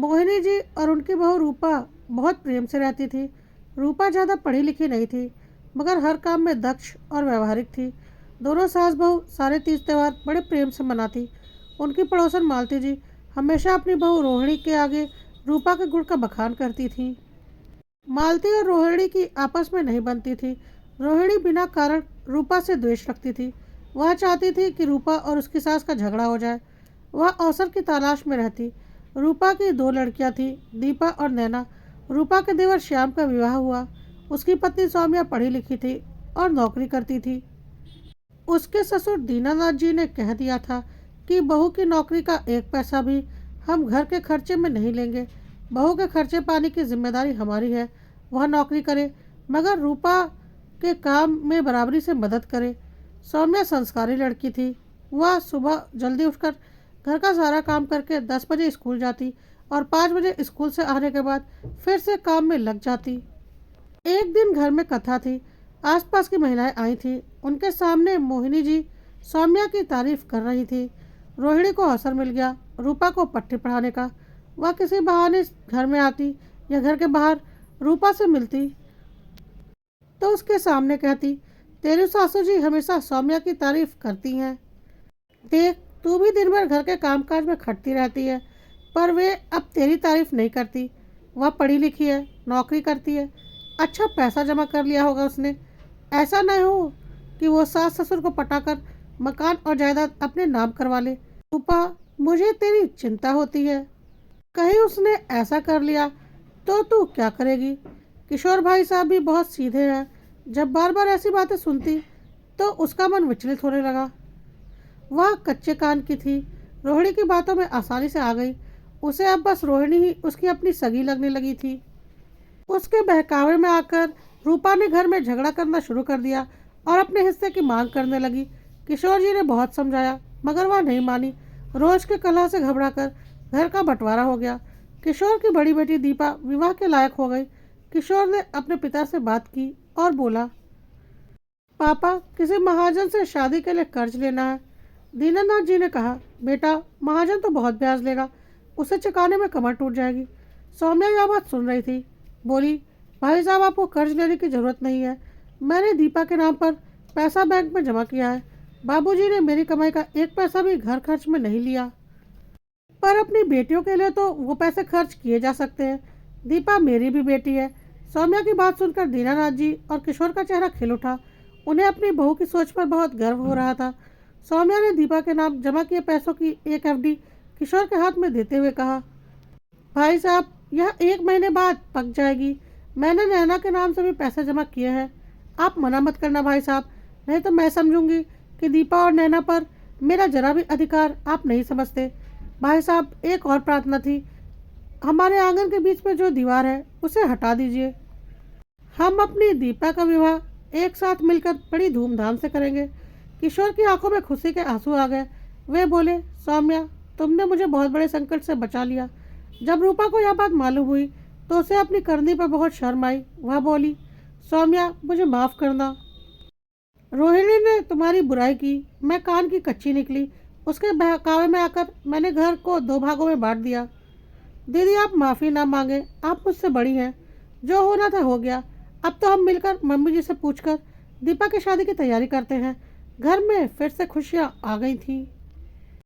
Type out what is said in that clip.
मोहिनी जी और उनकी बहू रूपा बहुत प्रेम से रहती थी। रूपा ज़्यादा पढ़ी लिखी नहीं थी, मगर हर काम में दक्ष और व्यवहारिक थी। दोनों सास बहू सारे तीज त्यौहार बड़े प्रेम से मनाती। उनकी पड़ोसन मालती जी हमेशा अपनी बहू रोहिणी के आगे रूपा के गुण का बखान करती थी। मालती और रोहिणी की आपस में नहीं बनती थी। रोहिणी बिना कारण रूपा से द्वेष रखती थी। वह चाहती थी कि रूपा और उसकी सास का झगड़ा हो जाए। वह अवसर की तलाश में रहती। रूपा की दो लड़कियां थीं, दीपा और नैना। रूपा के देवर श्याम का विवाह हुआ। उसकी पत्नी सौम्या पढ़ी लिखी थी और नौकरी करती थी। उसके ससुर दीनानाथ जी ने कह दिया था कि बहू की नौकरी का एक पैसा भी हम घर के खर्चे में नहीं लेंगे। बहू के खर्चे पानी की जिम्मेदारी हमारी है। वह नौकरी करे मगर रूपा के काम में बराबरी से मदद करे। सौम्या संस्कारी लड़की थी। वह सुबह जल्दी उठकर घर का सारा काम करके 10 बजे स्कूल जाती और 5 बजे स्कूल से आने के बाद फिर से काम में लग जाती। एक दिन घर में कथा थी। आसपास की महिलाएं आई थीं। उनके सामने मोहिनी जी सौम्या की तारीफ कर रही थी। रोहिणी को अवसर मिल गया रूपा को पट्टी पढ़ाने का। वह किसी बहाने घर में आती या घर के बाहर रूपा से मिलती तो उसके सामने कहती, तेरी सासू जी हमेशा सौम्या की तारीफ करती हैं। देख, तू भी दिन भर घर के कामकाज में खटती रहती है, पर वे अब तेरी तारीफ नहीं करती। वह पढ़ी लिखी है, नौकरी करती है, अच्छा पैसा जमा कर लिया होगा उसने। ऐसा नहीं हो कि वो सास ससुर को पटाकर मकान और जायदाद अपने नाम करवा ले। रूपा, मुझे तेरी चिंता होती है। कहीं उसने ऐसा कर लिया तो तू क्या करेगी? किशोर भाई साहब भी बहुत सीधे हैं। जब बार बार ऐसी बातें सुनती तो उसका मन विचलित होने लगा। वह कच्चे कान की थी। रोहिणी की बातों में आसानी से आ गई। उसे अब बस रोहिणी ही उसकी अपनी सगी लगने लगी थी। उसके बहकावे में आकर रूपा ने घर में झगड़ा करना शुरू कर दिया और अपने हिस्से की मांग करने लगी। किशोर जी ने बहुत समझाया मगर वह नहीं मानी। रोज के कलह से घबराकर घर का बंटवारा हो गया। किशोर की बड़ी बेटी दीपा विवाह के लायक हो गई। किशोर ने अपने पिता से बात की और बोला, पापा, किसी महाजन से शादी के लिए कर्ज लेना है। दीनानाथ जी ने कहा, बेटा, महाजन तो बहुत ब्याज लेगा, उसे चुकाने में कमर टूट जाएगी। सौम्या यह बात सुन रही थी। बोली, भाई साहब, आपको कर्ज लेने की ज़रूरत नहीं है। मैंने दीपा के नाम पर पैसा बैंक में जमा किया है। बाबूजी ने मेरी कमाई का एक पैसा भी घर खर्च में नहीं लिया। पर अपनी बेटियों के लिए तो वो पैसे खर्च किए जा सकते हैं। दीपा मेरी भी बेटी है। सौम्या की बात सुनकर दीनानाथ जी और किशोर का चेहरा खिल उठा। उन्हें अपनी बहू की सोच पर बहुत गर्व हो रहा था। सौम्या ने दीपा के नाम जमा किए पैसों की एक एफडी किशोर के हाथ में देते हुए कहा, भाई साहब, यह 1 महीने बाद पक जाएगी। मैंने नैना के नाम से भी पैसे जमा किए हैं। आप मना मत करना भाई साहब, नहीं तो मैं समझूंगी कि दीपा और नैना पर मेरा जरा भी अधिकार आप नहीं समझते। भाई साहब, एक और प्रार्थना थी। हमारे आंगन के बीच में जो दीवार है उसे हटा दीजिए। हम अपनी दीपा का विवाह एक साथ मिलकर बड़ी धूमधाम से करेंगे। किशोर की आंखों में खुशी के आंसू आ गए। वे बोले, सौम्या, तुमने मुझे बहुत बड़े संकट से बचा लिया। जब रूपा को यह बात मालूम हुई तो उसे अपनी करनी पर बहुत शर्म आई। वह बोली, सौम्या, मुझे माफ़ करना। रोहिणी ने तुम्हारी बुराई की, मैं कान की कच्ची निकली। उसके बहकावे में आकर मैंने घर को 2 भागों में बांट दिया। दीदी, आप माफ़ी ना मांगे, आप मुझसे बड़ी हैं। जो होना था हो गया। अब तो हम मिलकर मम्मी जी से पूछकर दीपा की शादी की तैयारी करते हैं। घर में फिर से खुशियाँ आ गई थी।